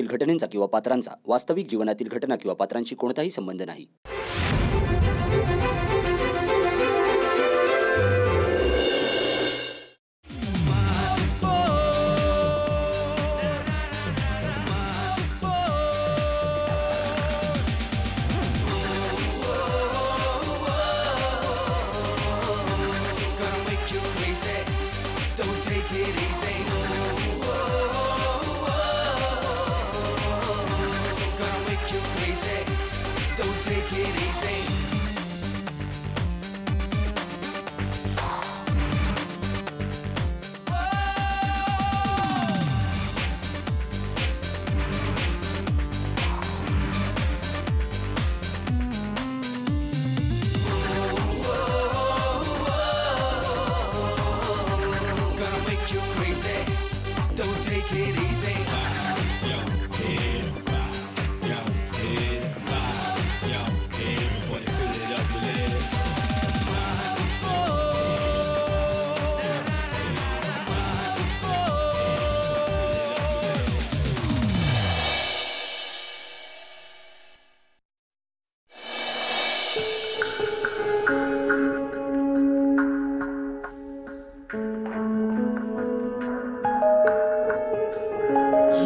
घटनेचा किंवा पात्रांचा वास्तविक जीवनातील घटना किंवा पात्रांशी कोणताही संबंध नाही.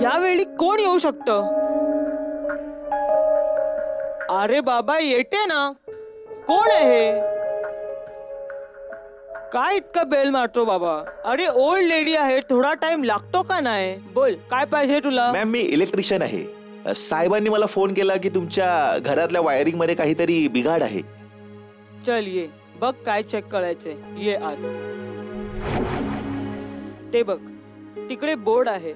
यावेळी कोण येऊ शकतं? अरे बाबा येते ना. कोण आहे? काय इतका बेल मारतो बाबा? अरे ओल्ड लेडी आहे, थोडा टाइम लागतो का नाही? बोल काय पाहिजे तुला? मॅम मी इलेक्ट्रिशियन आहे. साहेबांनी मला फोन केला की तुमच्या घरातल्या वायरिंग मध्ये काहीतरी बिघाड आहे. चल ये बघ काय चेक करायचे. ये आत. ते बघ तिकडे बोर्ड आहे,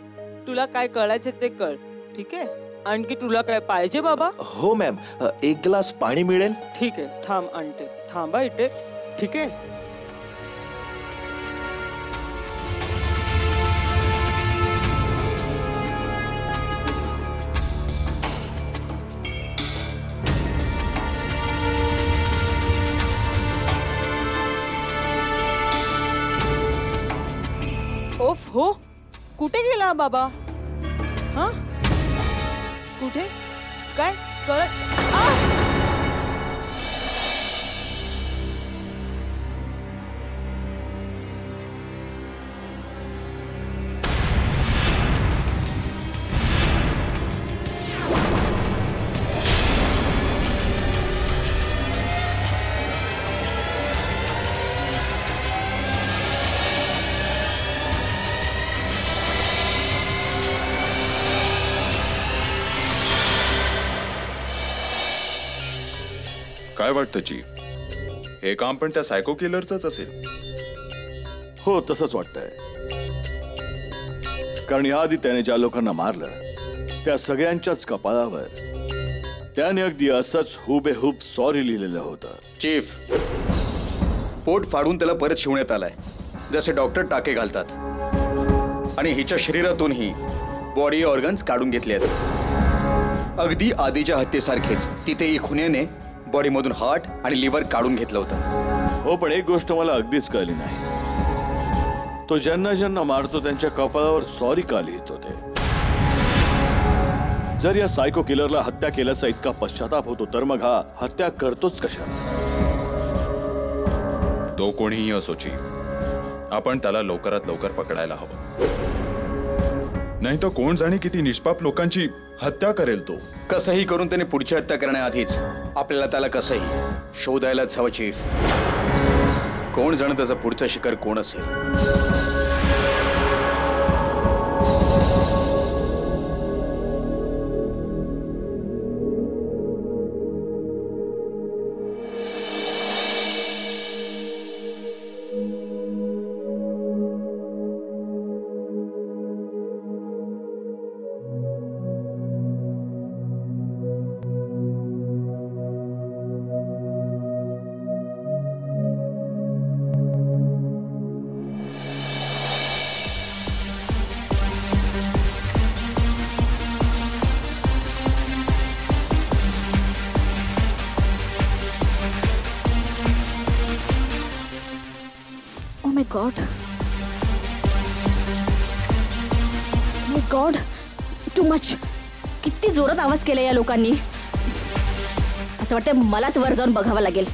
तुला काय कळायचे ते कळ. ठीक आहे. आणखी तुला काय पाहिजे बाबा? हो मॅम, एक ग्लास पाणी मिळेल? ठीक आहे थांब आणते. थांबा इथे. ठीक आहे. ओफ हो, कुठे गेला बाबा? हा कुठे? काय कळत? काय वाटतं चीफ, हे काम पण त्या सायको किलरचंच असेल? हो तसंच वाटतंय. कारण याआधी त्याने ज्या लोकांना मारलं त्या सगळ्यांच्याच कपाळावर त्याने अगदी असंच हुबेहूब सॉरी लिहिलेलं होतं. चीफ, पोट फाडून त्याला परत शिवण्यात आलाय, जसे डॉक्टर टाके घालतात. आणि हिच्या शरीरातूनही बॉडी ऑर्गन्स काढून घेतले आहेत. अगदी आधीच्या हत्येसारखेच तिथेही खुन्याने बॉडीमधून हार्ट आणि लिव्हर काढून घेतलं होतं. हो, पण एक गोष्ट मला अगदीच कळली नाही. तो ज्यांना ज्यांना मारतो त्यांच्या कपाळावर सॉरी का लिहितो ते? जर या सायको किलरला हत्या केल्याचा इतका पश्चाताप होतो तर मग हा हत्या करतोच कशाला? तो कोणीही असो चीफ, आपण त्याला लवकरात लवकर पकडायला हवं. नाही तर कोण जाणे किती निष्पाप लोकांची हत्या करेल तो. कसंही करून त्याने पुढची हत्या करण्याआधीच आपल्याला त्याला कसंही शोधायलाच हवं चीफ. कोण जाणे त्याचं पुढचं शिकार कोण असेल. गॉड, माय गॉड, टू मच. किती जोरात आवाज केला या लोकांनी. असं वाटतं मलाच वर जाऊन बघावं लागेल.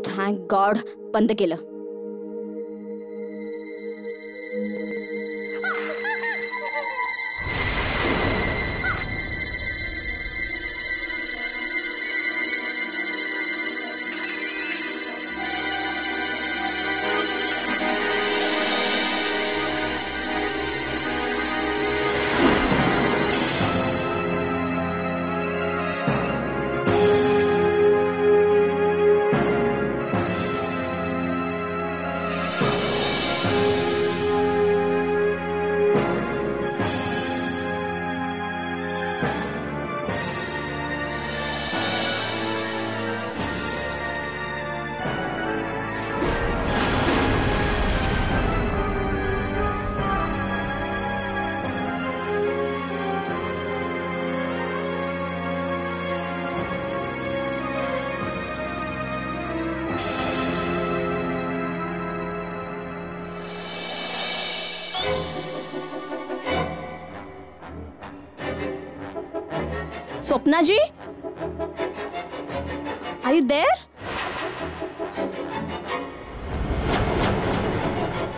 थँक गॉड बंद केलं. Swapna ji, are you there?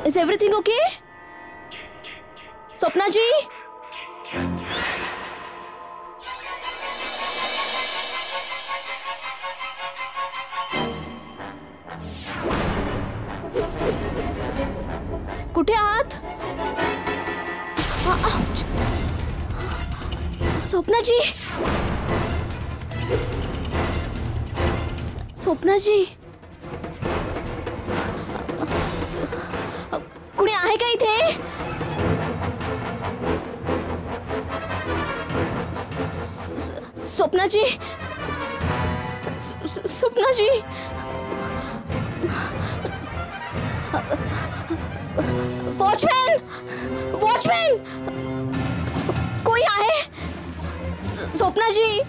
Is everything okay? Swapna ji, कुठे आहात? आउच. स्वप्ना जी, स्वप्ना जी, कुणी आहे का इथे? स्वप्ना जी, स्वप्ना जी, वॉचमॅन, वॉचमॅन, कोणी आहे? स्वप्ना जी,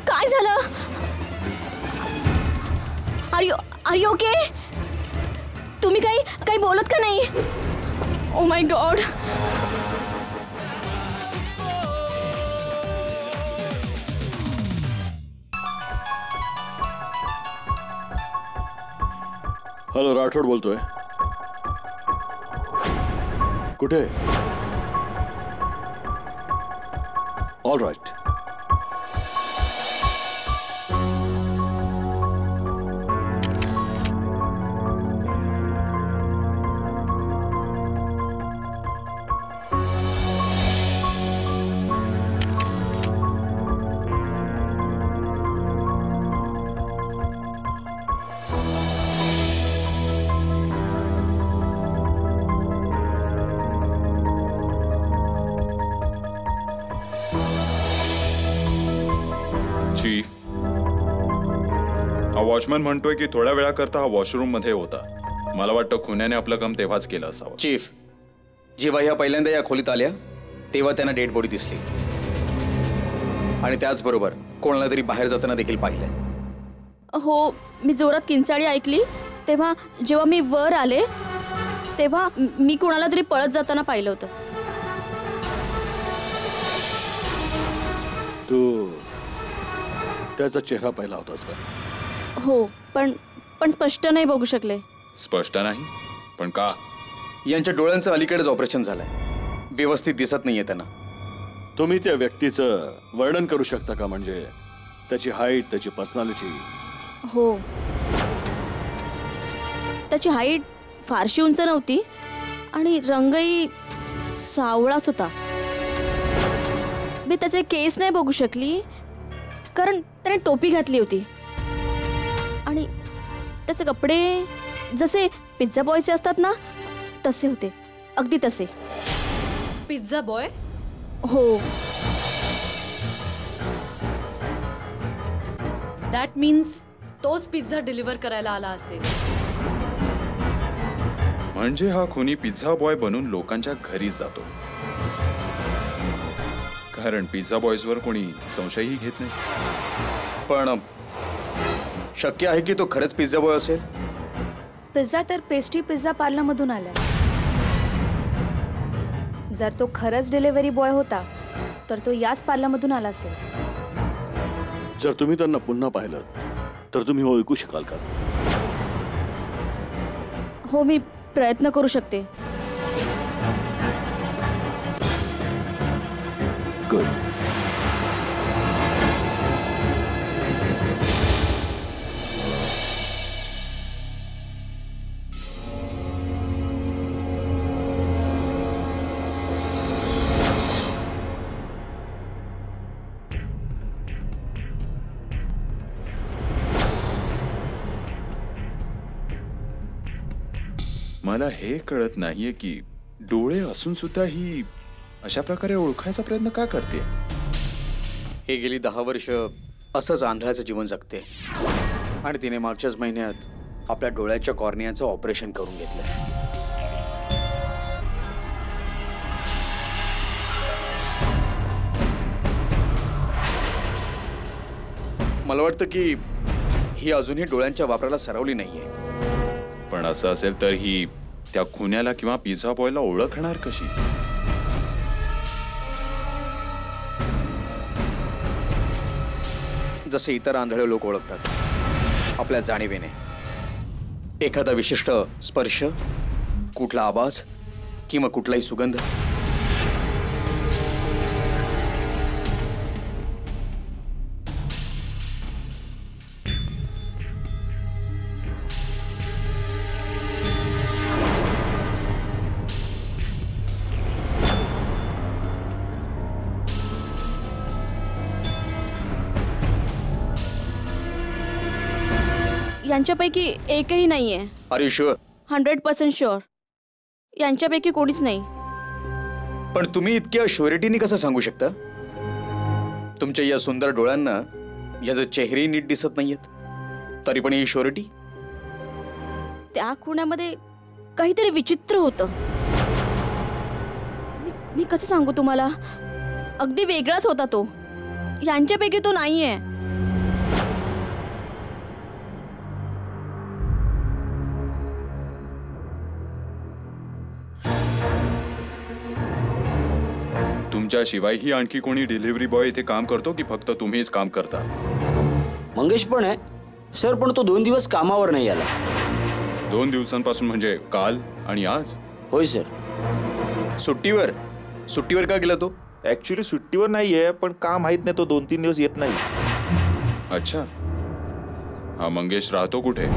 काय झालं? Are you okay? तुम्ही काही बोलत का नाही? Oh my God. Hello, Rathod बोलतोय. कुठे? All right. चीफ, हा वॉचमॅन म्हणतोय की थोड्या वेळाकरता हा वॉशरूम मध्ये होता. मला वाटतं खुन्याने आपलं काम तेव्हाच केलं असावं. चीफ, जेव्हा ह्या पहिल्यांदा या खोलीत आल्या तेव्हा त्यांना डेड बॉडी दिसली आणि त्याचबरोबर कोणाला तरी बाहेर जाताना देखील पाहिलंय. हो, मी जोरात किंचाळी ऐकली तेव्हा. जेव्हा मी वर आले तेव्हा मी कोणाला तरी पळत जाताना पाहिलं होतं. तू त्याचा चेहरा पाहिला होतास का? हो, पण स्पष्ट नाही बघू शकले. स्पष्ट नाही? पण का? यांच्या डोळ्यांचं अलीकडेच ऑपरेशन झालंय, व्यवस्थित दिसत नाहीये त्यांना. तुम्ही त्या व्यक्तीचं वर्णन करू शकता का? म्हणजे त्याची हाईट, त्याची पर्सनॅलिटी. हो, त्याची हाईट फारशी उंच नव्हती आणि रंगही सावळाच होता. मी त्याचे केस नाही बघू शकली कारण त्याने टोपी घातली होती आणि त्याचे कपडे जसे पिझ्झा बॉयचे असतात ना तसे होते, अगदी तसे. Pizza boy? हो. दॅट मीन्स तोच पिझ्झा डिलिव्हर करायला आला असेल. म्हणजे हा खुनी पिझ्झा बॉय बनून लोकांच्या घरी जातो, कारण पिझ्झा बॉयजवर कोणी संशयही घेत नाही. पण शक्य आहे की तो खरंच पिझ्झा बॉय असेल? पिझ्झा तर पेस्ट्री पिझ्झा पार्लरमधून आलाय. जर तो खरंच डिलिव्हरी बॉय होता तर तो याच पार्लरमधून आला असेल. जर तुम्ही त्यांना पुन्हा पाहिलं तर तुम्ही ओळखू शकाल का? हो, मी प्रयत्न करू शकते. गुड. मला हे कळत नाहीये की डोळे असून सुद्धा ही अशा प्रकारे ओळखायचा प्रयत्न का करते. हे गेली 10 वर्ष असंच आंधळ्याचं जीवन जगते आणि तिने मागच्याच महिन्यात आपल्या डोळ्याच्या कॉर्नियाचं ऑपरेशन करून घेतलं. मला वाटतं की ही अजूनही डोळ्यांच्या वापराला सरावली नाहीये. पण असं असेल तर ही त्या खुन्याला किंवा पिझ्झा बॉयला ओळखणार कशी? जसे इतर आंधळे लोक ओळखतात आपल्या जाणीवेने. एखादा विशिष्ट स्पर्श, कुठला आवाज किंवा कुठलाही सुगंध. यांच्यापैकी एकही नाहीये. Are you sure? 100% शुअर. यांच्यापैकी कोणीच नाही. पण तुम्ही इतक्या शुअरिटीने कसं सांगू शकता? तुमच्या या सुंदर डोळ्यांना याचे चेहरेही नीट दिसत नाहीयेत, तरी पण ही शुअरिटी? त्या खुण्यामध्ये काहीतरी विचित्र होतं. मी कसं सांगू तुम्हाला? अगदी वेगळाच होता तो. यांच्यापैकी तो नाहीये. तुमच्याशिवायही आणखी कोणी डिलिव्हरी बॉय इथे काम करतो की फक्त तुम्हीच काम करता? मंगेश पण आहे सर, पण तो 2 दिवस कामावर नाही आला. 2 दिवसांपासून म्हणजे काल आणि आज? होय सर. सुट्टीवर? सुट्टीवर का गेला तो? ऍक्च्युली सुट्टीवर नाहीये, पण काम माहित नाही, तो 2-3 दिवस येत नाही. अच्छा. हा मंगेश राहतो कुठे?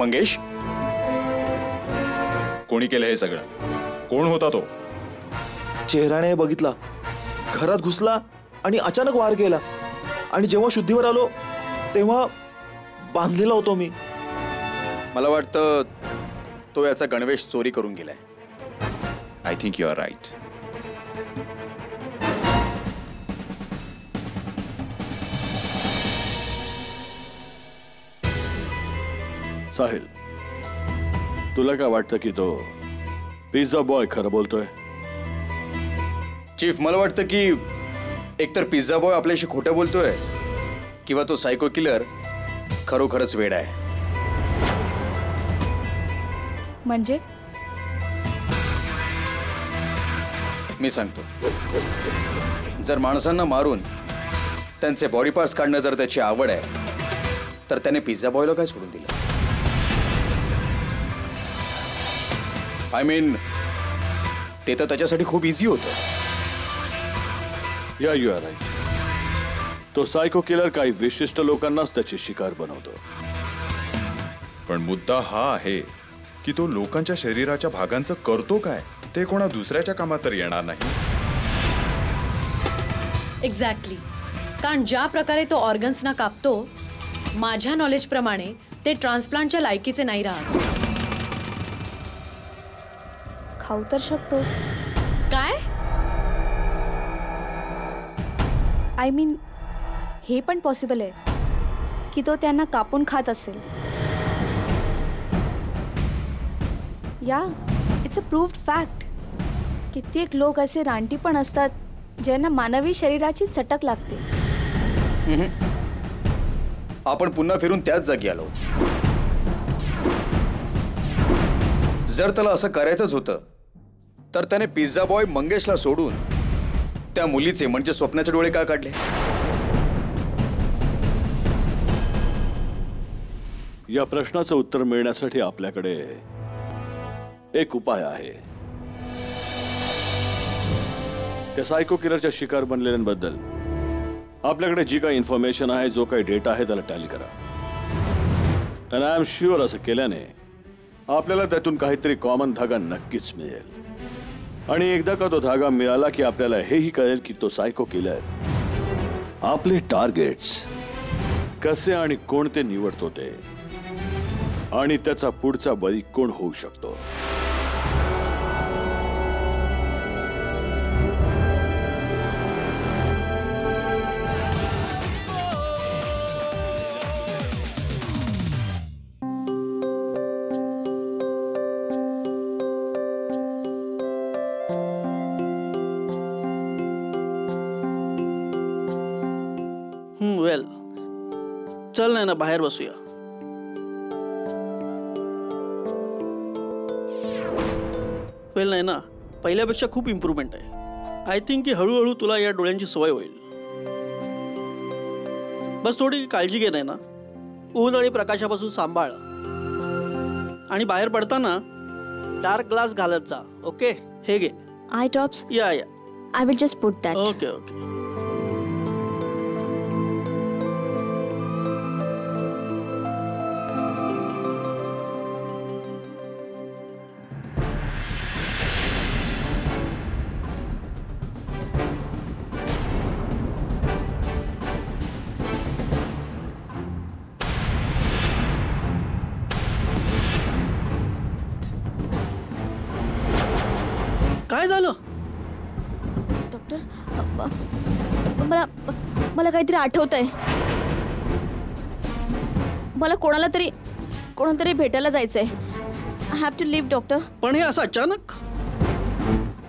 मंगेश? कोणी केलं हे सगळं? कोण होता तो? चेहऱ्याने बघितला, घरात घुसला आणि अचानक वार केला. आणि जेव्हा शुद्धीवर आलो तेव्हा बांधलेला होतो मी. मला वाटतं तो याचा गणवेश चोरी करून गेलाय. I think you are right. Sahil, तुला काय वाटतं की तो पिझ्झा बॉय खरं बोलतोय? चीफ, मला वाटतं की एकतर पिझ्झा बॉय आपल्याशी खोटं बोलतोय किंवा तो सायको किलर खरोखरच वेडा आहे. म्हणजे मी सांगतो, जर माणसांना मारून त्यांचे बॉडी पार्ट्स काढणं जर त्याची आवड आहे तर त्याने पिझ्झा बॉयला काय सोडून दिलं? आय मीन, ते तर त्याच्यासाठी खूप इझी होतं. या यू आर राईट. तो सायको किलर काही विशिष्ट लोकांनाच त्याची शिकार बनवतो. पण मुद्दा हा आहे की तो लोकांच्या शरीराच्या भागांचं करतो काय? ते कोणा दुसऱ्याच्या कामात तर येणार नाही. एक्झॅक्टली. कारण ज्या प्रकारे तो ऑर्गन्सना कापतो, माझ्या नॉलेज प्रमाणे ते ट्रान्सप्लांटच्या लायकीचे नाही राहत. खाऊ तर शकतो. काय? आय मीन, हे पण पॉसिबल आहे की तो त्यांना कापून खात असेल. या इट्स अ प्रूव्ड फॅक्ट. कित्येक लोक असे रानटी पण असतात ज्यांना मानवी शरीराची चटक लागते. आपण पुन्हा फिरून त्याच जागी आलो. जर त्याला असं करायचंच होतं तर त्याने पिझ्झा बॉय मंगेशला सोडून त्या मुलीचे म्हणजे स्वप्नाचे डोळे का काढले? या प्रश्नाचं उत्तर मिळण्यासाठी आपल्याकडे एक उपाय आहे. त्या सायको किलरच्या शिकार बनलेल्यांबद्दल आपल्याकडे जी काही इन्फॉर्मेशन आहे, जो काही डेटा आहे, त्याला टॅली करा. अँड आय एम शुअर असं केल्याने आपल्याला त्यातून काहीतरी कॉमन धागा नक्कीच मिळेल. आणि एकदा का तो धागा मिळाला की आपल्याला हेही कळेल की तो सायको किलर आपले टार्गेट्स कसे आणि कोणते निवडतो ते, आणि त्याचा पुढचा बळी कोण होऊ शकतो. वेल, चल नाही ना बाहेर बसूया. वेल नाही ना, पहिल्यापेक्षा खूप इम्प्रूव्हमेंट आहे. आय थिंक की हळूहळू तुला या डोळ्यांची सवय होईल. बस थोडी काळजी घे नाही ना. ऊन आणि प्रकाशापासून सांभाळ. आणि बाहेर पडताना डार्क ग्लास घालत जा. ओके, हे घे. Eye drops. Yeah I will just put that. Okay okay. काय झालं डॉक्टर? मला मला काहीतरी आठवत आहे. मला कोणाला तरी भेटायला जायचंय. I have to leave doctor. पण हे असं अचानक?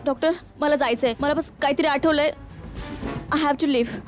डॉक्टर मला जायचंय. मला बस काहीतरी आठवलंय. I have to leave.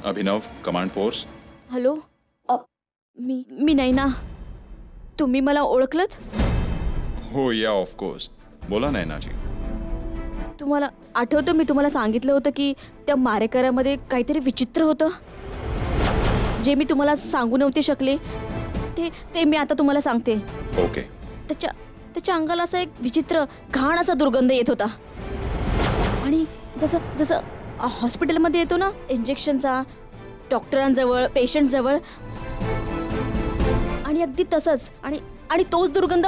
Abhinav, command force. Hello, मी नैना. तुम्ही मला ओळखलत? हो, या ऑफकोर्स. बोला नैनाजी. तुम्हाला आठवतं मी तुम्हाला सांगितलं होतं की त्या मारेकऱ्यामध्ये काहीतरी विचित्र होतं, जे मी तुम्हाला सांगू नव्हते शकले. ते मी आता तुम्हाला सांगते. ओके. त्याच्या अंगाला असा एक विचित्र घाण असा दुर्गंध येत होता. आणि जसं हॉस्पिटलमध्ये येतो ना इंजेक्शनचा, डॉक्टरांजवळ, पेशंटजवळ, आणि अगदी तसंच. आणि तोच दुर्गंध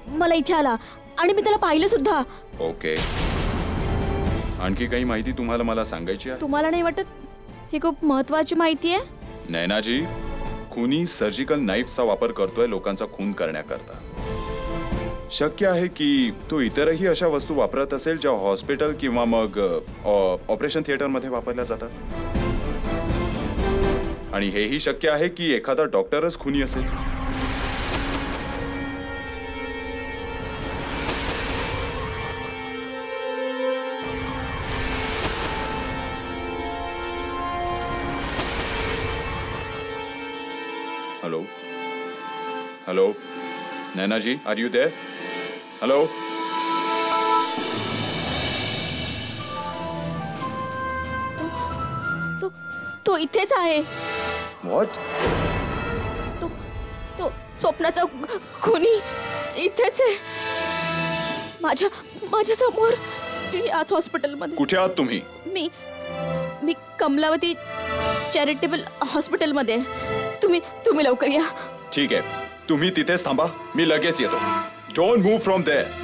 मला इथे आला आणि मी त्याला पाहिलं सुद्धा. ओके. आणखी काही माहिती तुम्हाला मला सांगायची आहे? तुम्हाला नाही वाटत ही खूप महत्वाची माहिती आहे? नैनाजी, खुनी सर्जिकल नाईफचा वापर करतोय लोकांचा खून करण्याकरता. शक्य आहे की तो इतरही अशा वस्तू वापरत असेल ज्या हॉस्पिटल किंवा मग ऑपरेशन थिएटरमध्ये वापरल्या जातात. आणि हेही शक्य आहे की एखादा डॉक्टरच खुनी असेल. Hello hello Naina ji, are you there? Hello. तो तो इथेच आहे. व्हॉट? तो स्वप्नाचा खुनी इथेच आहे, माझ्या समोर, आज हॉस्पिटलमध्ये. कुठे आहात तुम्ही? मी कमलावती चॅरिटेबल हॉस्पिटलमध्ये. तुम्ही लवकर या. ठीक आहे, तुम्ही तिथेच थांबा, मी लगेच येतो. Don't move from there.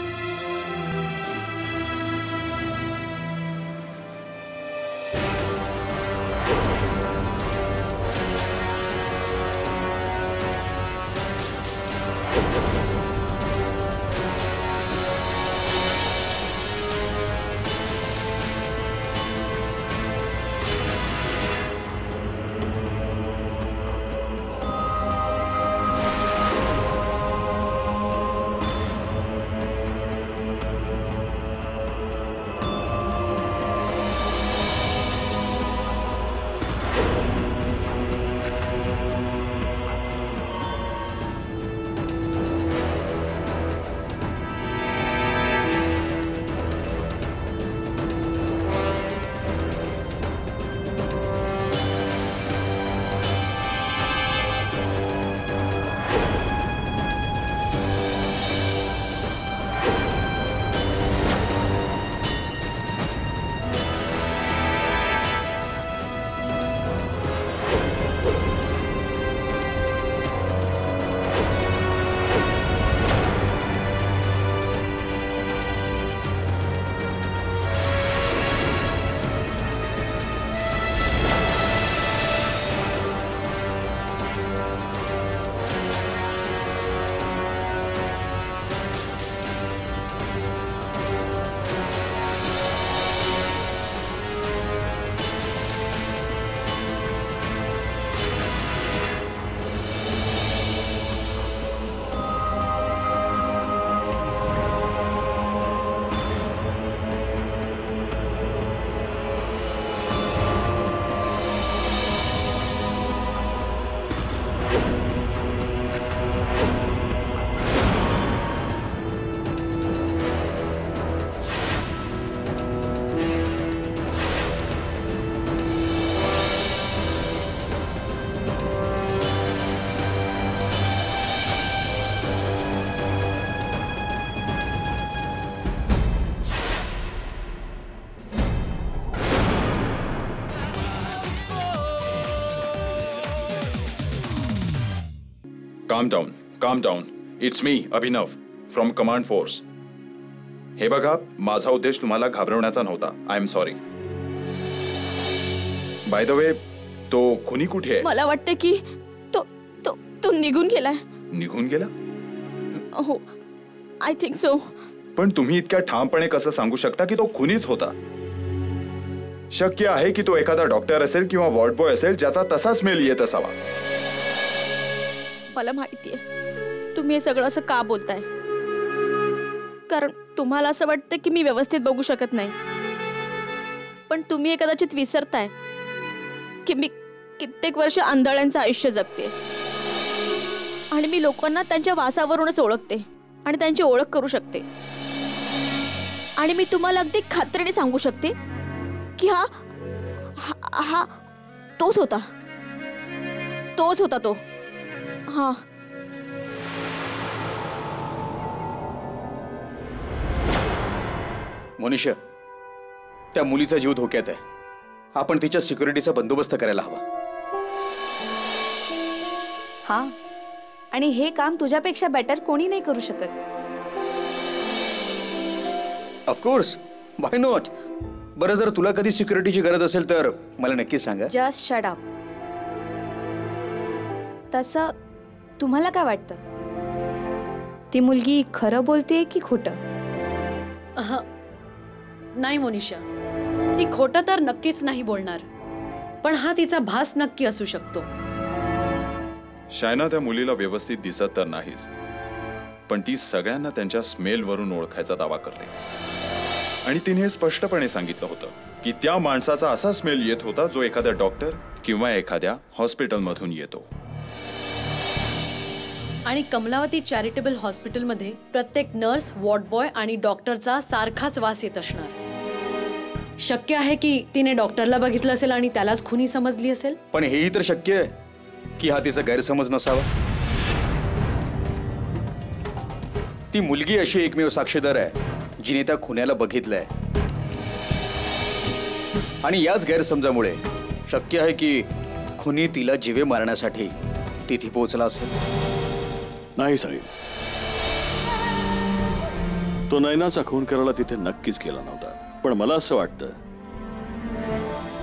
Calm down. It's me, Abhinav, from Command Force. हे बघा, माझा उद्देश तुम्हाला घाबरवण्याचा नव्हता. I am sorry. By the way, तो खुनी कुठे आहे? मला वाटते की तो निघून गेलाय. निघून गेला? हो, आय थिंक सो. पण तुम्ही इतक्या ठामपणे कसं सांगू शकता की तो खुनीच होता? शक्य आहे की तो एखादा डॉक्टर असेल किंवा वॉर्ड बॉय असेल ज्याचा तसाच मेल येत असावा. मला माहितीये तुम्ही हे सगळं असं का बोलताय, कारण तुम्हाला असं वाटतं की मी व्यवस्थित बघू शकत नाही. पण तुम्ही हे कदाचित विसरताय की मी कित्येक वर्ष आंधळ्यांचं आयुष्य जगते आणि मी लोकांना त्यांच्या वासावरूनच ओळखते आणि त्यांची ओळख करू शकते. आणि मी तुम्हाला अगदी खात्रीने सांगू शकते की हा तोच होता तो. हा, मोनिशा, त्या मुलीचा जीव धोक्यात आहे. आपण तिच्या सिक्युरिटीचा बंदोबस्त करायला हवा. हा, आणि हे काम तुझ्यापेक्षा बेटर कोणी नाही करू शकत. Of course, why not. बरं, जर तुला कधी सिक्युरिटीची गरज असेल तर मला नक्कीच सांगा. Just shut up. तसं तुम्हाला काय वाटतं, ती मुलगी खरं बोलते की खोटं? नाही मोनिशा, ती खोटं तर नक्कीच नाही बोलणार, पण हा तिचा भास नक्की असू शकतो. शायना त्या मुलीला व्यवस्थित दिसत तर नाहीच, पण ती सगळ्यांना त्यांच्या स्मेलवरून ओळखायचा दावा करते. आणि तिने हे स्पष्टपणे सांगितलं होतं की त्या माणसाचा असा स्मेल येत होता जो एखाद्या डॉक्टर किंवा एखाद्या हॉस्पिटलमधून येतो. आणि कमलावती चॅरिटेबल हॉस्पिटलमध्ये प्रत्येक नर्स, वॉर्ड बॉय आणि डॉक्टरचा सारखाच वास येत असणार. शक्य आहे की तिने डॉक्टरला बघितलं असेल आणि त्यालाच खुनी समजली असेल. पण हेही तर शक्य आहे की हा तिचा गैरसमज नसावा. ती मुलगी अशी एकमेव साक्षीदार आहे जिने त्या खुन्याला बघितलंय. आणि याच गैरसमजामुळे शक्य आहे की खुनी तिला जीवे मारण्यासाठी तिथे पोहोचला असेल. नाही साहिल, तो नयनाचा खून करायला तिथे नक्कीच केला नव्हता. पण मला असं वाटतं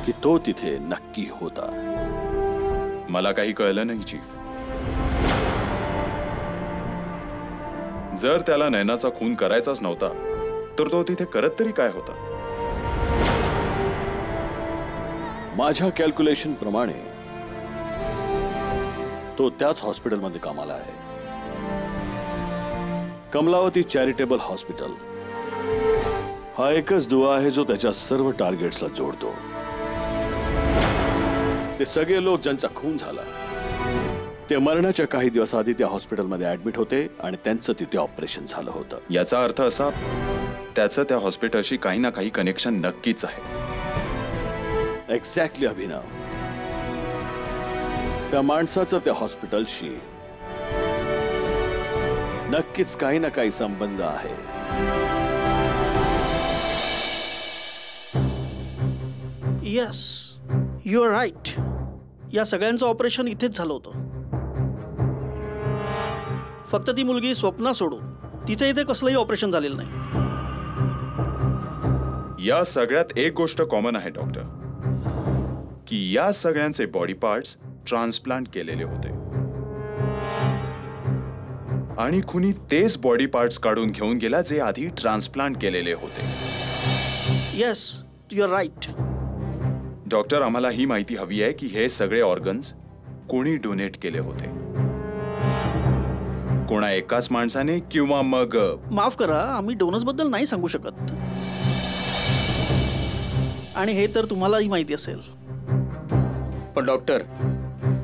की तो तिथे नक्की होता. मला काही कळलं नाही चीफ. जर त्याला नयनाचा खून करायचाच नव्हता तर तो तिथे करत तरी काय होता? माझ्या कॅल्क्युलेशन प्रमाणे तो त्याच हॉस्पिटलमध्ये कामाला आहे, कमलावती चॅरिटेबल हॉस्पिटल. हा एकच दुवा आहे जो त्याच्या सर्व टार्गेट्सला जोडतो. ते सगळे लोक ज्यांचा खून झाला ते मरणाच्या काही दिवस आधी त्या हॉस्पिटलमध्ये ऍडमिट होते आणि त्यांचं तिथे ऑपरेशन झालं होतं. याचा अर्थ असा, त्याचं त्या हॉस्पिटलशी काही ना काही कनेक्शन नक्कीच आहे. एक्झॅक्टली अभिनव. त्या माणसाचं त्या हॉस्पिटलशी नक्कीच काही ना काही संबंध आहे. Yes, you are right. या सगळ्यांचं ऑपरेशन इथेच झालं होतं. फक्त ती मुलगी स्वप्ना सोडून तिथे इथे कसलंही ऑपरेशन झालेलं नाही. या सगळ्यात एक गोष्ट कॉमन आहे डॉक्टर, की या सगळ्यांचे बॉडी पार्ट्स ट्रान्सप्लांट केलेले होते आणि खुनी तेच बॉडी पार्ट्स काढून घेऊन गेला जे आधी ट्रान्सप्लांट केलेले होते. Yes, you are right. Doctor, आम्हाला ही माहिती हवी आहे की हे सगळे ऑर्गन्स कोणी डोनेट केले होते. कोणा एकाच माणसाने किंवा मग? माफ करा, आम्ही डोनर्स बद्दल नाही सांगू शकत. आणि हे तर तुम्हालाही माहिती असेल. पण डॉक्टर,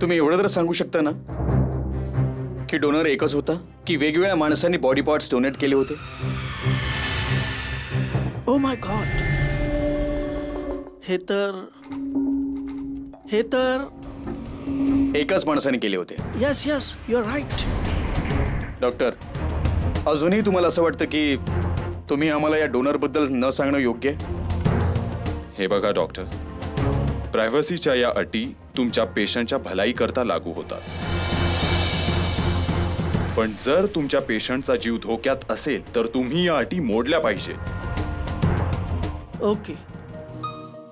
तुम्ही एवढं तर सांगू शकता ना की डोनर एकच होता की वेगवेगळ्या माणसांनी बॉडी पार्ट्स डोनेट केले होते? ओ माय गॉड, हे तर एकाच माणसाने केले होते. Yes yes, you are right. Doctor, अजूनही तुम्हाला असं वाटतं की तुम्ही आम्हाला या डोनर बद्दल न सांगणं योग्य आहे? हे बघा डॉक्टर, प्रायव्हसीच्या या अटी तुमच्या पेशंटच्या भलाई करता लागू होतात. पण जर तुमच्या पेशंटचा जीव धोक्यात असेल तर तुम्ही या अटी मोडल्या पाहिजे. ओके,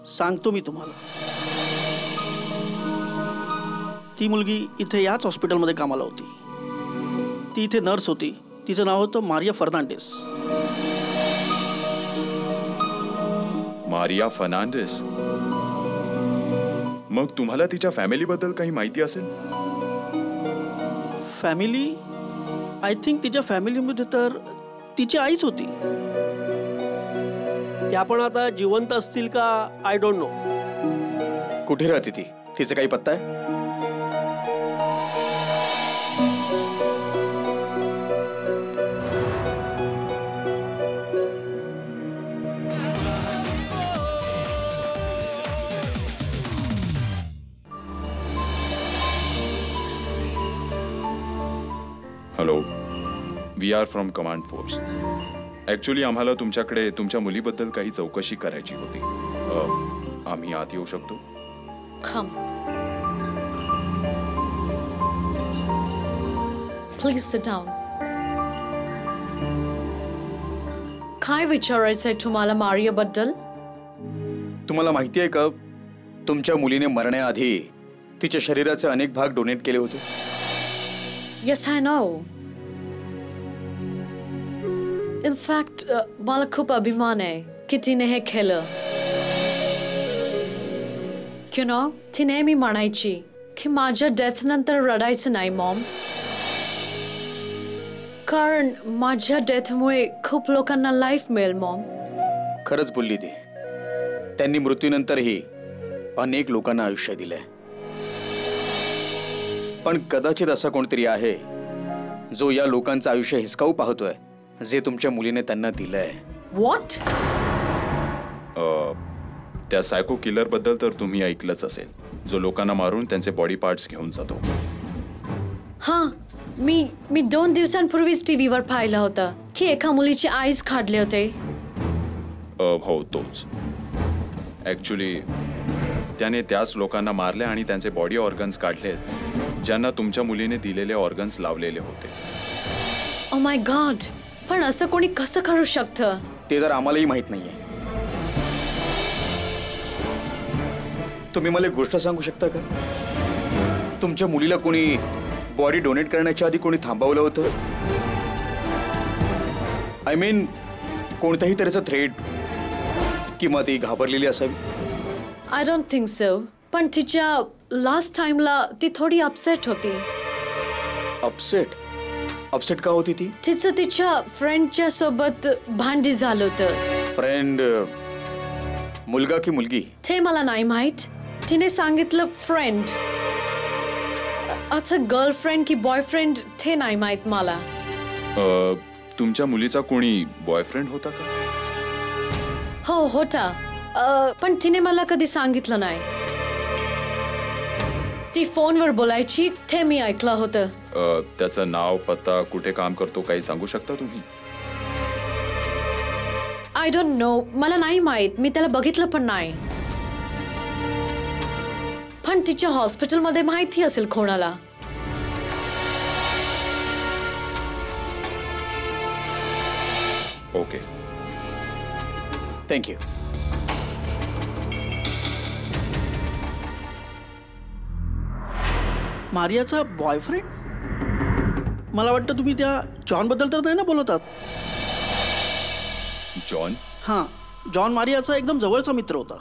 सांगतो मी तुम्हाला. ती मुलगी इथे याच हॉस्पिटलमध्ये कामाला होती. ती इथे नर्स होती. तिचं नाव होतं मारिया फर्नांडिस. मारिया फर्नांडिस? मग तुम्हाला तिच्या फॅमिलीबद्दल काही माहिती असेल? फॅमिली? आय थिंक तिच्या फॅमिलीमध्ये तर तिची आईच होती. त्या पण आता जिवंत असतील का आय डोंट नो. कुठे राहते ती? तिचा काही पत्ता आहे? Hello, we are from command force. Actually आम्हाला तुमच्याकडे तुमच्या मुलीबद्दल काही चौकशी करायची होती. आम्ही आत येऊ शकतो? Come. Please sit down. काय विचारायचंय तुम्हाला मारियाबद्दल? तुम्हाला माहिती आहे का, तुमच्या मुलीने मरण्याआधी तिच्या शरीराचे अनेक भाग डोनेट केले होते. Yes, I know. In fact, मला खूप अभिमान आहे की तिने हे केलं. You know, ती नेहमी म्हणायची की माझ्या डेथ नंतर रडायचं नाही मॉम, कारण माझ्या डेथमुळे खूप लोकांना लाईफ मिळेल मॉम. खरंच बोलली ती. त्यांनी मृत्यूनंतरही अनेक लोकांना आयुष्य दिलंय. पण कदाचित असा कोणतरी आहे जो या लोकांचं आयुष्य हिसकावू पाहतोय जे तुमच्या मुलीने त्यांना दिलंय. What? त्या सायको किलर बद्दल तर तुम्ही ऐकलंच असेल, जो लोकांना मारून त्यांचे बॉडी पार्ट्स घेऊन जातो. हां, मी 2 दिवसांपूर्वीच टीव्हीवर पाहिलं होतं की एका मुलीचे आईज काढले होते. हो, तोच. ॲक्च्युली त्याने त्याच लोकांना मारले आणि त्यांचे बॉडी ऑर्गन्स काढलेत ज्यांना तुमच्या मुलीने दिलेले ऑर्गन्स लावलेले होते. ओ माय गॉड, पण असं कोणी कसं करू शकतं? ते तर आम्हालाही माहित नाहीये. तुम्ही मला एक गोष्ट सांगू शकता का? तुमच्या मुलीला कोणी बॉडी डोनेट करण्याच्या आधी कोणी थांबवलं होतं? आय मीन कोणत्याही तऱ्हेचं थ्रेट किंवा ती घाबरलेली असावी? I don't think so. पण तिच्या लास्ट टाइमला ती थोडी अपसेट होती. अपसेट का होती ती? तिचं तिच्या फ्रेंडच्या सोबत भांडी झालं होतं. फ्रेंड मुलगा की मुलगी? ते मला नाही माहित. तिने सांगितलं फ्रेंड. आता गर्लफ्रेंड की बॉयफ्रेंड ते नाही माहित मला. तुमच्या मुलीचा कोणी बॉयफ्रेंड होता का? हो होता, पण तिने मला कधी सांगितलं नाही. ती फोनवर बोलायची, ते मी ऐकलं होतं. त्याचं नाव, पत्ता, कुठे काम करतो काही सांगू शकता तुम्ही? आय डोंट नो, मला नाही माहित. मी त्याला बघितलं पण नाही. पण तिच्या हॉस्पिटलमध्ये माहिती असेल कोणाला. Okay, thank you. मारियाचा बॉयफ्रेंड? मला वाटतं तुम्ही त्या जॉन बद्दल तर नाही ना बोलतात? जॉन? हां, जॉन मारियाचा एकदम जवळचा मित्र होता.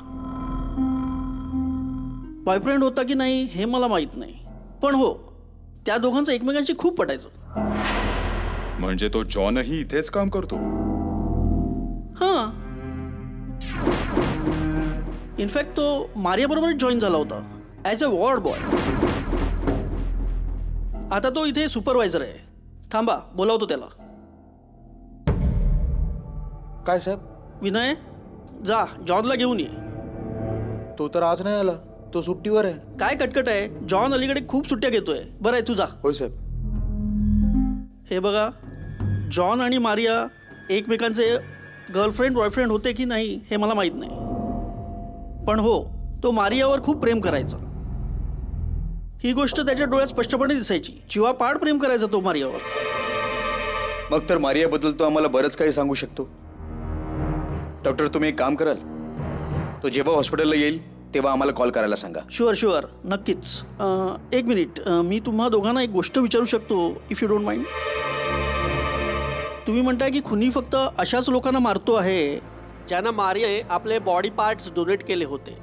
बॉयफ्रेंड होता की नाही हे मला माहित नाही, पण हो, त्या दोघांचं एकमेकांशी खूप पटायचं. म्हणजे तो जॉनही इथेच काम करतो? हां, इनफॅक्ट तो मारिया बरोबर जॉईन झाला होता ॲज अ वॉर्ड बॉय. आता तो इथे सुपरवायझर आहे. थांबा, बोलावतो त्याला. काय साहेब? विनय, जा जॉनला घेऊन ये. तो तर आज नाही आला, तो सुट्टीवर आहे. काय कटकट आहे? जॉन अलीकडे खूप सुट्ट्या घेतोय. बरं आहे, तू जा. होय साहेब. हे बघा, जॉन आणि मारिया एकमेकांचे गर्लफ्रेंड बॉयफ्रेंड होते की नाही हे मला माहीत नाही, पण हो, तो मारियावर खूप प्रेम करायचा. ही गोष्ट त्याच्या डोळ्यात स्पष्टपणे दिसायची. जीवापाड प्रेम करायचा तो मारियावर. मग तर मारियाबद्दल तो आम्हाला बरंच काही सांगू शकतो. डॉक्टर, तुम्ही एक काम कराल, तो जेव्हा हॉस्पिटलला येईल तेव्हा आम्हाला कॉल करायला सांगा. शुअर, नक्कीच. एक मिनिट, मी तुम्हा दोघांना एक गोष्ट विचारू शकतो, इफ यू डोंट माइंड? तुम्ही म्हणताय की खुनी फक्त अशाच लोकांना मारतो आहे ज्यांना मारियाने आपले बॉडी पार्ट्स डोनेट केले होते.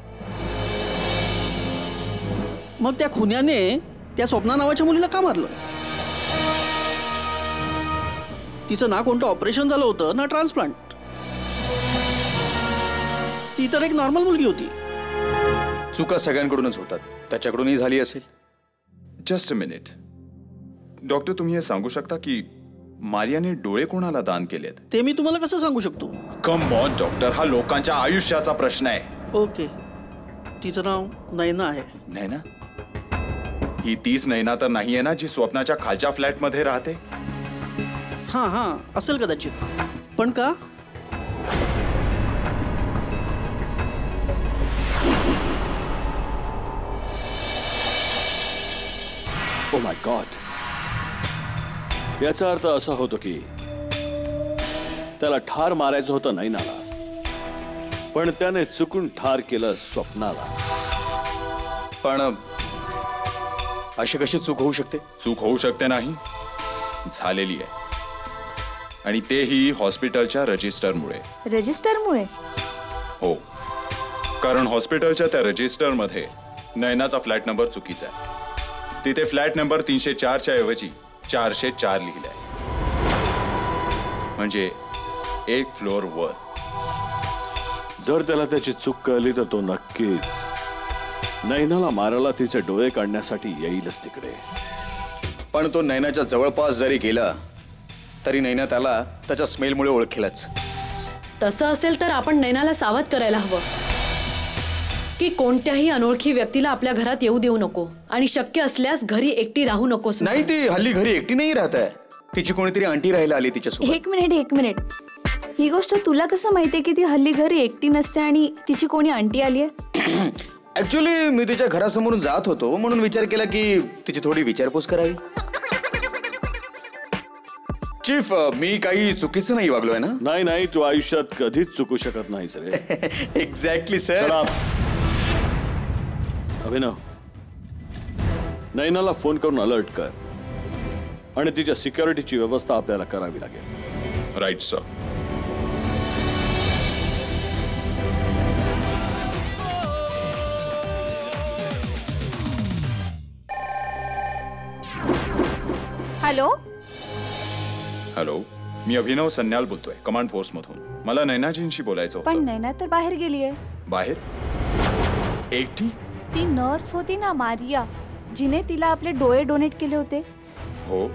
मग त्या खुन्याने त्या स्वप्ना नावाच्या मुलीला का मारलं? तिचं ना कोणतं ऑपरेशन झालं होतं ना ट्रान्सप्लांट. ती तर एक नॉर्मल मुलगी होती. चुका सगळ्यांकडूनच होतात, त्याच्याकडूनही झाली असेल. Just a minute. डॉक्टर, तुम्ही हे सांगू शकता की मारियाने डोळे कोणाला दान केलेत? ते मी तुम्हाला कसं सांगू शकतो? कम ऑन डॉक्टर, हा लोकांच्या आयुष्याचा प्रश्न आहे. ओके, तिचं नाव नैना आहे. नैना? ही तीच नैना तर नाहीये ना जी स्वप्नाच्या खालच्या फ्लॅटमध्ये राहते? हां, असेल कदाचित, पण का? ओ माय गॉड, याचा अर्थ असा होतो की त्याला ठार मारायचं होतं नैनाला, पण त्याने चुकून ठार केलं स्वप्नाला. पण अशी कशी चूक होऊ शकते? चूक होऊ शकते नाही, झालेली आहे, आणि तेही हॉस्पिटलच्या रजिस्टरमुळे. रजिस्टरमुळे? हो, कारण हॉस्पिटलच्या त्या रजिस्टरमध्ये नैनाचा फ्लॅट नंबर चुकीचा आहे. तिथे फ्लॅट नंबर 304च्या ऐवजी 404 लिहिलंय, म्हणजे एक फ्लोअर वर. जर त्याला त्याची चूक कळली तर तो नक्कीच नैनाला मारायला तिचे डोळे काढण्यासाठी येईलच तिकडे. पण तो नैनाच्या जवळपास जरी गेला तरी नैना त्याला त्याच्या स्मेलमुळे ओळखेलच. तसं असेल तर आपण नैनाला सावध करायला हवं. की कोणत्याही अनोळखी व्यक्तीला आपल्या घरात येऊ देऊ नको आणि शक्य असल्यास घरी एकटी राहू नकोस. नाही, ती हल्ली घरी एकटी नाही राहत आहे. तिची कोणीतरी आंटी राहायला आली तिच्यासोबत. एक मिनिट ही गोष्ट तुला कसं माहितीये की ती हल्ली घरी एकटी नसते आणि तिची कोणी आंटी आली आहे? ऍक्च्युली मी तिच्या घरासमोरून जात होतो म्हणून विचार केला की तिची थोडी विचारपूस करावी. चीफ, मी काही चुकीचं नाही वागलोय ना? नाही नाही, तू आयुष्यात कधीच चुकू शकत नाहीस रे. Exactly sir. अभिनव, नैनाला फोन करून अलर्ट कर आणि तिच्या सिक्युरिटीची व्यवस्था आपल्याला करावी लागेल. Right sir. हॅलो, हॅलो, मी अभिनव सन्याल बोलतोय, कमांड फोर्स मधून. मला नैनाजींशी बोलायचं पण होतं. नैना तर बाहेर गेलीये. बाहेर? एकटी? ती नर्स होती ना मारिया, जिने तिला आपले डोळे डोनेट केले होते. हो.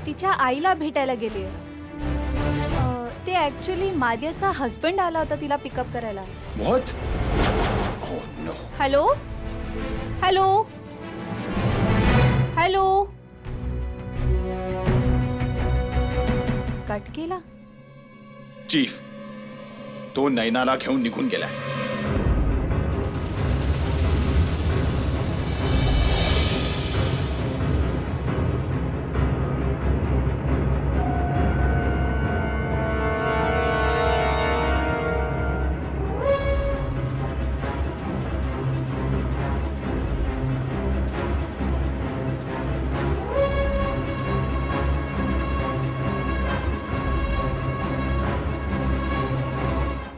तिच्या आईला भेटायला गेलीये. ते ऍक्च्युली मारियाचा हस्बंड आला होता तिला पिकअप करायला. What? Oh no. Hello hello hello. Cut केला. चीफ, तो नैनाला घेऊन निघून गेलाय.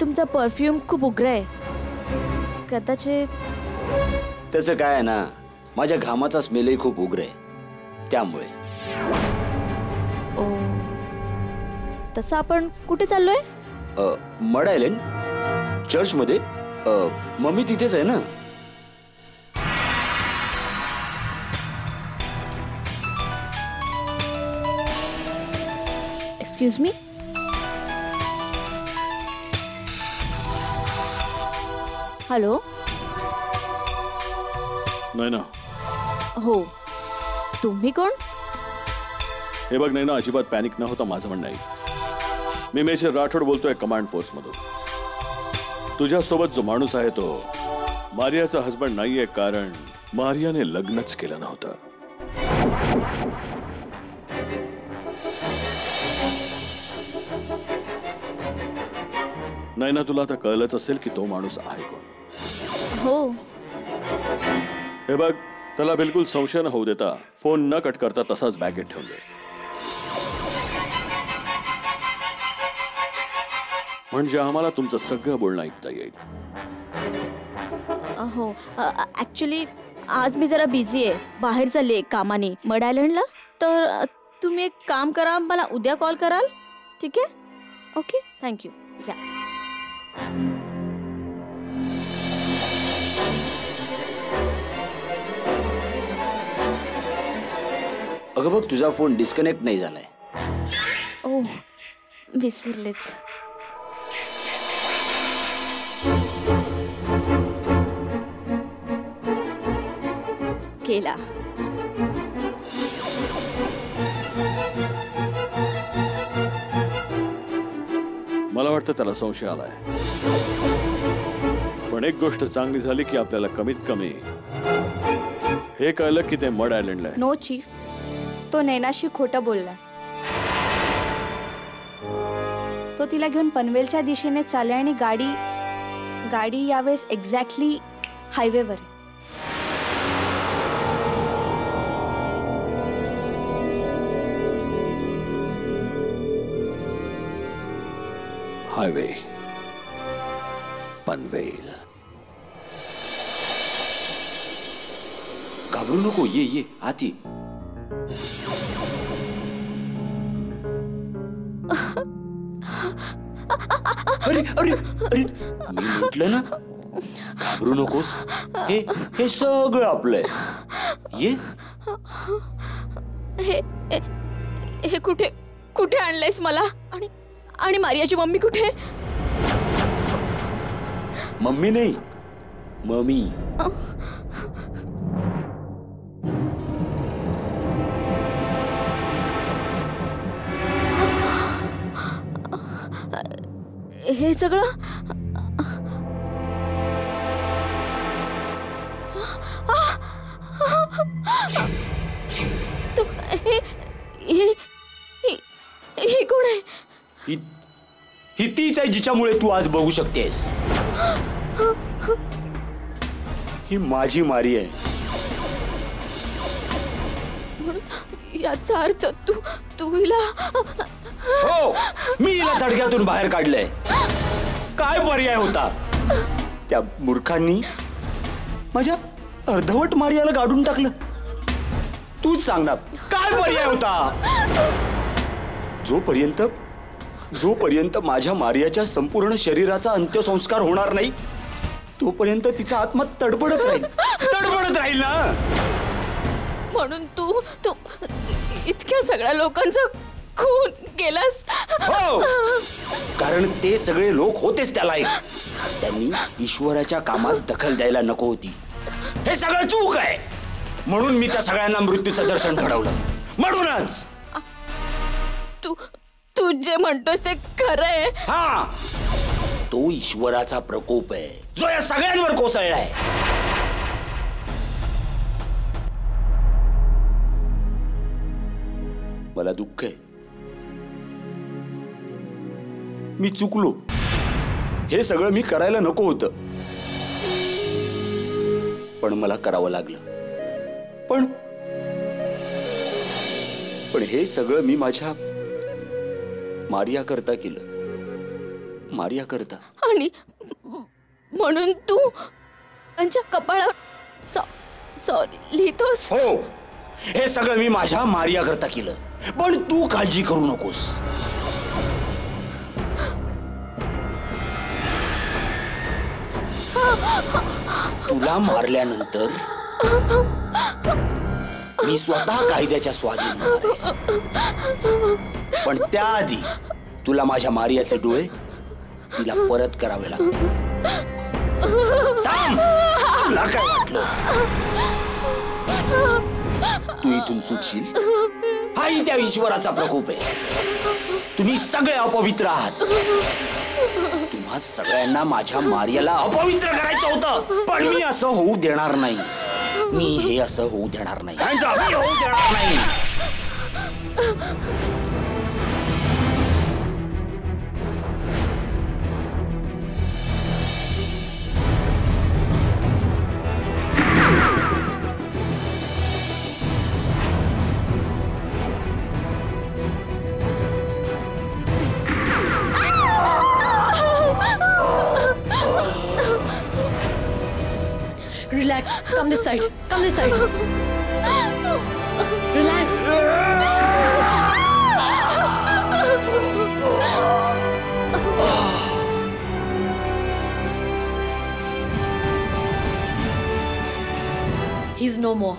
तुमचा परफ्यूम खूप उग्र आहे. कदाचित त्याचं काय आहे ना, माझ्या घामाचा स्मेलही खूप उग्र आहे, त्यामुळे. ओ, तसं आपण कुठे चाललोय? मड आयलंड, चर्चमध्ये. मम्मी तिथेच आहे ना. Excuse me. हॅलो. नैना. हो, तुम्ही कोण? हे बघ नैना, अजिबात पॅनिक न होता माझं म्हणणं आहे. मी मेजर राठोड बोलतोय, कमांड फोर्स मधून. तुझ्यासोबत जो माणूस आहे तो मारियाचा हस्बंड नाहीये, कारण मारियाने लग्नच केलं नव्हतं. नैना, तुला आता कळलंच असेल की तो माणूस आहे कोण. हो. हे बघ, त्याला बिलकुल संशय न होऊ देता फोन न कट करता तसाच बॅगेत ठेवून दे. म्हणजे आम्हाला तुमचं सगळं बोलणं ऐकता येईल. हो, ॲक्च्युली आज मी जरा बिझी आहे, बाहेर चालली आहे कामाने मड आयलंडला. तर तुम्ही एक काम करा, मला उद्या कॉल कराल, ठीक आहे? Okay, thank you. या. अगं बघ, तुझा फोन डिस्कनेक्ट नाही झालाय. ओ, विसरलेच. केला. मला वाटतं त्याला संशय आलाय. पण एक गोष्ट चांगली झाली की आपल्याला कमीत कमी हे कळलं की ते मड आयलंडला आहे. नो चीफ, तो नैनाशी खोटं बोलला. तो तिला घेऊन पनवेलच्या दिशेने चालले आणि गाडी यावेळेस एक्झॅक्टली हायवेवर आहे. हायवे, पनवेल. घाबरू नको, ये आत ये. अरे अरे अरे, मी म्हटलं ना, घाबरू नकोस. हे सगळं आपलंय. ये. हे कुठे कुठे आणलंयस मला? आणि मारियाची मम्मी कुठे? मम्मी नाही, मम्मी हे सगळं तू हे कोण आहे? ही तीच आहे जिच्यामुळे तू आज बघू शकतेस. ही माझी मारी आहे. याचा अर्थ तू हिला हो, मी हिला तडक्यातून बाहेर काढलंय. काय पर्याय होता? त्या मूर्खांनी माझ्या अर्धवट मारियाला गाडून टाकलं. तूच सांग ना, काय पर्याय होता? जोपर्यंत माझ्या मारियाच्या संपूर्ण शरीराचा अंत्यसंस्कार होणार नाही तोपर्यंत तिचा आत्मा तडफडत राहील ना. म्हणून तू इतक्या सगळ्या लोकांचा खून केलास? हो, कारण ते सगळे लोक होतेच त्याला एक. त्यांनी ईश्वराच्या कामात दखल द्यायला नको होती. हे सगळं चूक आहे. म्हणून मी त्या सगळ्यांना मृत्यूचं दर्शन घडवलं. म्हणूनच तू जे म्हणतोस ते खरं आहे. हा, तो ईश्वराचा प्रकोप आहे जो या सगळ्यांवर कोसळलाय. मला दुःख आहे. मी चुकलो. हे सगळं मी करायला नको होतं, पण मला करावं लागलं. पण हे सगळं मी माझ्या मारिया करता केलं. मारिया करता. आणि म्हणून तू त्यांच्या कपाळावर सॉरी लिहितोस? हो, हे सगळं मी माझ्या मारिया करता केलं. पण तू काळजी करू नकोस. तुला मारल्यानंतर मी स्वतः कायद्याच्या स्वाधीन होणार आहे. पण त्याआधी तुला माझ्या मारियाचे डोळे तिला परत करावे लागतील. तुला काय वाटलं तू इथून सुटशील? हाही त्या ईश्वराचा प्रकोप आहे. तुम्ही सगळे अपवित्र आहात. तुम्हा सगळ्यांना माझ्या मारियाला अपवित्र करायचं होतं, पण मी असं होऊ देणार नाही. मी हे असं होऊ देणार नाही. मी होऊ देणार नाही. Relax. Come this side. Come this side. Relax. He's no more.